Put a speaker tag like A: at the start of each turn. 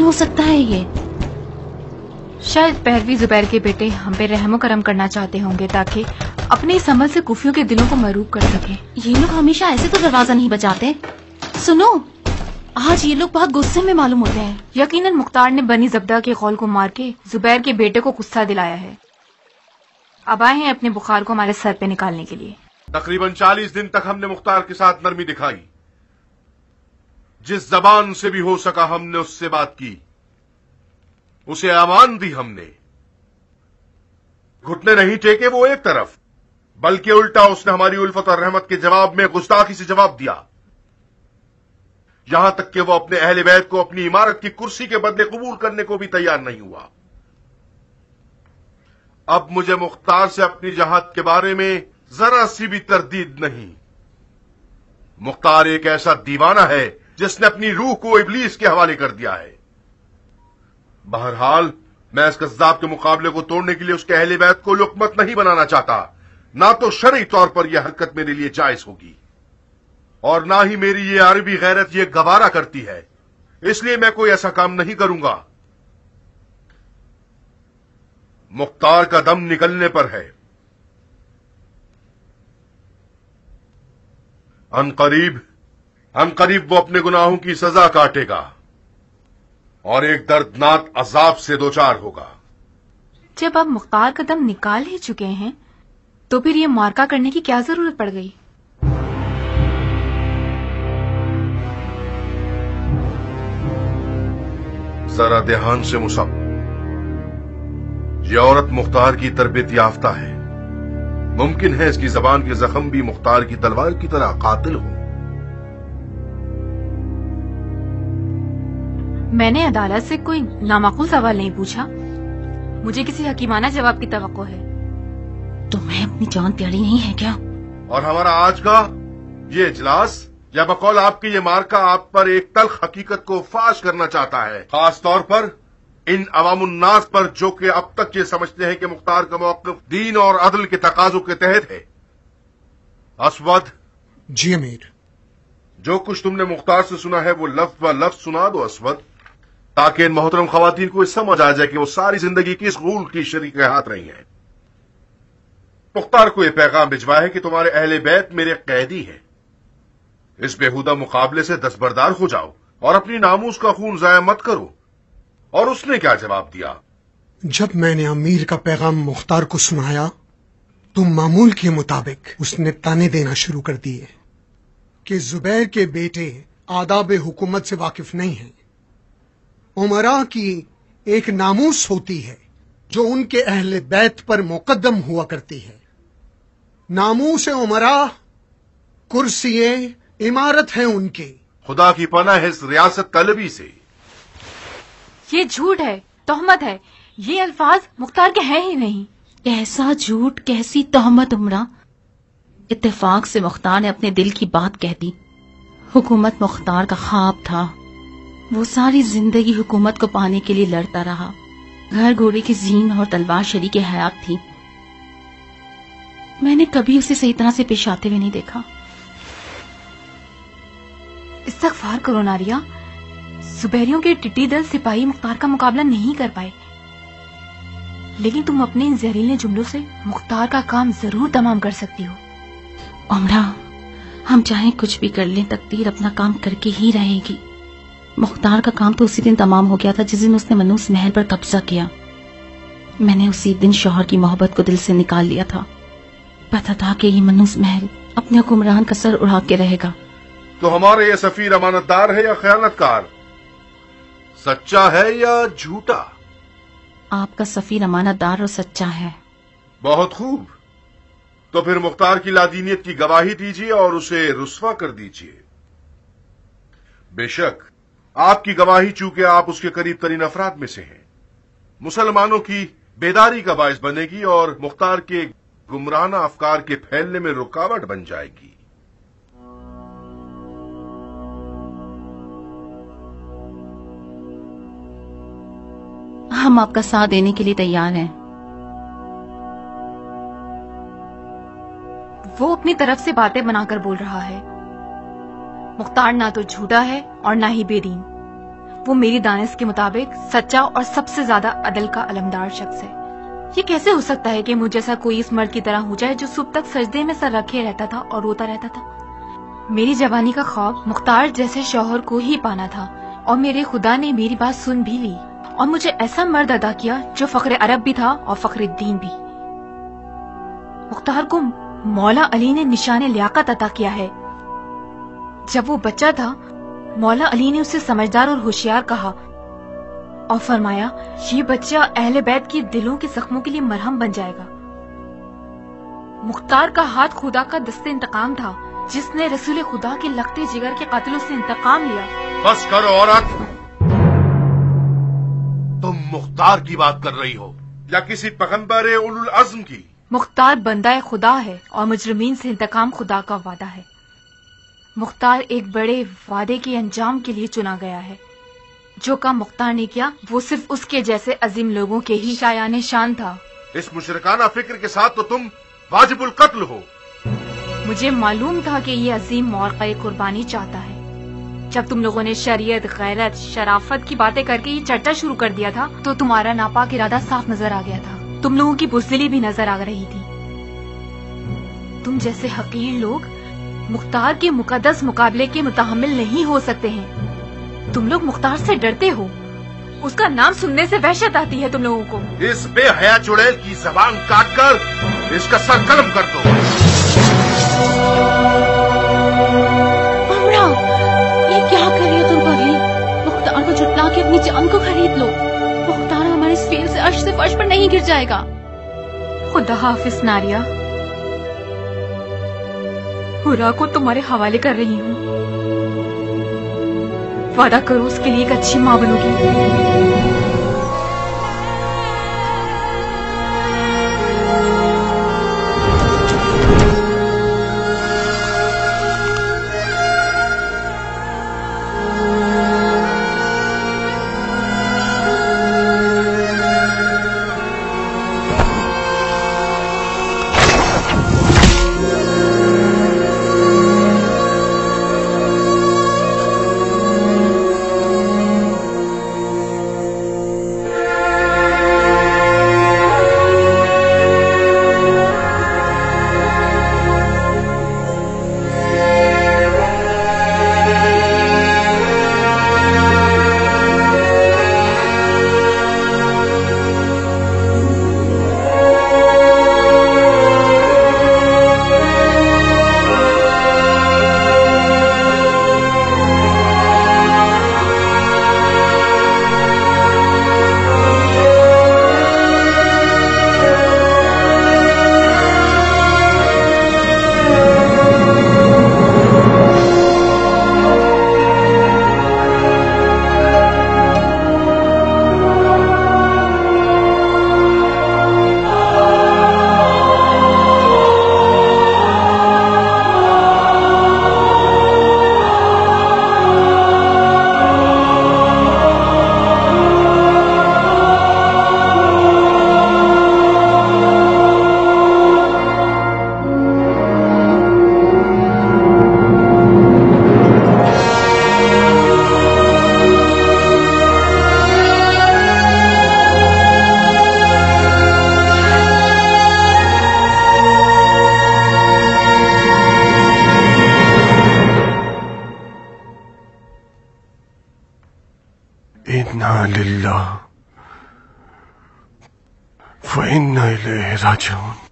A: ہو سکتا ہے یہ؟
B: شاید پہلوی زبیر کے بیٹے ہم پہ رحم و کرم کرنا چاہتے ہوں گے تاکہ اپنے اس عمل سے کوفیوں کے دلوں کو مروب کر سکیں۔
A: یہ لوگ ہمیشہ ایسے تو دروازہ نہیں بجاتے۔ سنو، آج یہ لوگ بہت غصے میں معلوم ہوتے ہیں۔
B: یقیناً مختار نے بنی زبدہ کے قول کو مار کے زبیر کے بیٹے کو غصہ دلایا ہے۔ اب آئے ہیں اپنے بخار کو ہمارے سر پہ نکالنے کے لیے۔
C: تقریباً 40 دن تک ہم نے مختار کے ساتھ نرمی دکھائی، جس زبان سے بھی ہو سکا ہم نے اس سے بات کی، اسے امان دی ہم نے۔ گھٹنے نہیں ٹیکے وہ ایک طرف، بلکہ الٹا اس نے ہماری الفت اور رحمت کے جواب میں گستاخی سے جواب دیا، یہاں تک کہ وہ اپنے اہل بیت کو اپنی عمارت کی کرسی کے بدلے قبول کرنے کو بھی تیار نہیں ہوا۔ اب مجھے مختار سے اپنی جہاد کے بارے میں ذرا سی بھی تردید نہیں۔ مختار ایک ایسا دیوانہ ہے جس نے اپنی روح کو ابلیس کے حوالے کر دیا ہے۔ بہرحال میں اس کذاب کے مقابلے کو توڑنے کے لیے اس کے اہل بیت کو لقمت نہیں بنانا چاہتا، نہ تو شرعی طور پر یہ حرکت میرے لیے جائز ہوگی، اور نہ ہی میری یہ عربی غیرت یہ گوارا کرتی ہے، اس لیے میں کوئی ایسا کام نہیں کروں گا۔ مختار کا دم نکلنے پر ہے، ان قریب وہ اپنے گناہوں کی سزا کاٹے گا اور ایک دردناک عذاب سے دوچار ہوگا۔
B: جب آپ مختار کا دم نکال ہی چکے ہیں تو پھر یہ مارکا کرنے کی کیا ضرورت پڑ گئی؟
C: ذرا دھیان سے مصعب، یہ عورت مختار کی تربیت یافتہ ہے، ممکن ہے اس کی زبان کے زخم بھی مختار کی تلوار کی طرح قاتل ہو۔
B: میں نے عدالت سے کوئی نامعقول سوال نہیں پوچھا، مجھے کسی حکیمانہ جواب کی توقع ہے۔
A: تمہیں اپنی جان پیاری نہیں ہے کیا؟
C: اور ہمارا آج کا یہ اجلاس یا بقول آپ کی یہ مارکا آپ پر ایک تلخ حقیقت کو فاش کرنا چاہتا ہے، خاص طور پر ان عوام الناس پر جو کہ اب تک یہ سمجھتے ہیں کہ مختار کا موقف دین اور عدل کے تقاضوں کے تحت ہے۔ اسود،
D: جی امیر،
C: جو کچھ تم نے مختار سے سنا ہے وہ لفظ ب لفظ سنا دو اسود، تاکہ ان محترم خواتین کو سمجھ آ جائے کہ وہ ساری زندگی کس غول کی شریک ہاتھ رہی ہیں۔ مختار کو یہ پیغام بھجوا ہے کہ تمہارے اہل بیت میرے قیدی ہیں، اس بےہودہ مقابلے سے دستبردار ہو جاؤ اور اپنی ناموس کا خون ضائع مت کرو۔ اور اس نے کیا جواب دیا؟
D: جب میں نے امیر کا پیغام مختار کو سنایا تو معمول کے مطابق اس نے تانے دینا شروع کر دیے کہ زبیر کے بیٹے آداب حکومت سے واقف نہیں ہیں۔ امراء کی ایک ناموس ہوتی ہے جو ان کے اہل بیت پر مقدم ہوا کرتی ہے۔ ناموس امراء کرسی عمارت ہیں ان کے۔
C: خدا کی پناہ ہے اس ریاست طلبی سے۔
B: یہ جھوٹ ہے، تہمت ہے، یہ الفاظ مختار کے ہیں ہی نہیں۔
A: کیسا جھوٹ، کیسی تہمت عمرہ! اتفاق سے مختار نے اپنے دل کی بات کہہ دی۔ حکومت مختار کا خواب تھا، وہ ساری زندگی حکومت کو پانے کے لیے لڑتا رہا، گھر گھوڑے کی زین اور تلوار شریک حیات تھی۔ میں نے کبھی اسے صحیح طرح سے پیش آتے ہوئے نہیں دیکھا۔
B: استغفار کرو ناریا، زبیریوں کے ٹٹی دل سپاہی مختار کا مقابلہ نہیں کر پائے، لیکن تم اپنے ان زہریلے جملوں سے مختار کا کام ضرور تمام کر سکتی ہو۔
A: عمرہ، ہم چاہیں کچھ بھی کر لیں، تقدیر اپنا کام کر کے ہی رہے گی۔ مختار کا کام تو اسی دن تمام ہو گیا تھا جس دن اس نے منوس محل پر قبضہ کیا۔ میں نے اسی دن شوہر کی محبت کو دل سے نکال لیا تھا، پتا تھا کہ یہ منوس محل اپنے حکمران کا سر اڑا کے رہے گا۔
C: تو ہمارا یہ سفیر امانت دار ہے یا خیانت کار، سچا ہے یا جھوٹا؟
A: آپ کا سفیر امانت دار اور سچا ہے۔
C: بہت خوب، تو پھر مختار کی لادینیت کی گواہی دیجیے اور اسے رسوا کر دیجیے۔ بے شک آپ کی گواہی چونکہ آپ اس کے قریب ترین افراد میں سے ہیں، مسلمانوں کی بیداری کا باعث بنے گی اور مختار کے گمراہانہ افکار کے پھیلنے میں رکاوٹ بن جائے گی۔
A: ہم آپ کا ساتھ دینے کے لیے تیار ہیں۔
B: وہ اپنی طرف سے باتیں بنا کر بول رہا ہے۔ مختار نہ تو جھوٹا ہے اور نہ ہی بے دین، وہ میری دانش کے مطابق سچا اور سب سے زیادہ عدل کا علمدار شخص ہے۔ یہ کیسے ہو سکتا ہے کہ مجھ جیسا کوئی اس مرد کی طرح ہو جائے جو صبح تک سجدے میں سر رکھے رہتا تھا اور روتا رہتا تھا؟ میری جوانی کا خواب مختار جیسے شوہر کو ہی پانا تھا، اور میرے خدا نے میری بات سن بھی لی اور مجھے ایسا مرد عطا کیا جو فخر عرب بھی تھا اور فخر الدین بھی۔ مختار کو مولا علی نے نشان لیاقت عطا کیا ہے۔ جب وہ بچہ تھا، مولا علی نے اسے سمجھدار اور ہوشیار کہا اور فرمایا یہ بچہ اہل بیت کی دلوں کے زخموں کے لیے مرہم بن جائے گا۔ مختار کا ہاتھ خدا کا دست انتقام تھا، جس نے رسول خدا کے لختے جگر کے قاتلوں سے انتقام لیا۔
C: بس کرو عورت، تم مختار کی بات کر رہی ہو یا کسی پیغمبر اولو العزم کی؟
B: مختار بندہ خدا ہے اور مجرمین سے انتقام خدا کا وعدہ ہے۔ مختار ایک بڑے وعدے کے انجام کے لیے چنا گیا ہے۔ جو کام مختار نے کیا وہ صرف اس کے جیسے عظیم لوگوں کے ہی شایان شان تھا۔
C: اس مشرکانہ فکر کے ساتھ تو تم واجب القتل ہو۔
B: مجھے معلوم تھا کہ یہ عظیم مورقہ قربانی چاہتا ہے۔ جب تم لوگوں نے شریعت، غیرت، شرافت کی باتیں کر کے یہ چرچا شروع کر دیا تھا تو تمہارا ناپاک ارادہ صاف نظر آ گیا تھا۔ تم لوگوں کی بزدلی بھی نظر آ رہی تھی۔ تم جیسے حقیر لوگ مختار کے مقدس مقابلے کے متحمل نہیں ہو سکتے ہیں۔ تم لوگ مختار سے ڈرتے ہو، اس کا نام سننے سے وحشت آتی ہے تم لوگوں کو۔
C: اس بے حیا چڑیل کی زبان کاٹ کر اس کا سر قلم کر دو۔
A: امرا، یہ کیا کر رہی ہو تم پگلی؟ مختار کو جھٹلا کے اپنی جان کو خرید لو۔ مختار ہمارے اس فیل سے عرش سے فرش پر نہیں گر جائے گا۔
B: خدا حافظ ناریہ، ہورا کو تمہارے حوالے کر رہی ہوں۔ وعدہ کرو اس کے لیے ایک اچھی ماں بنو گی۔
E: انا للہ و انا الیہ راجعون۔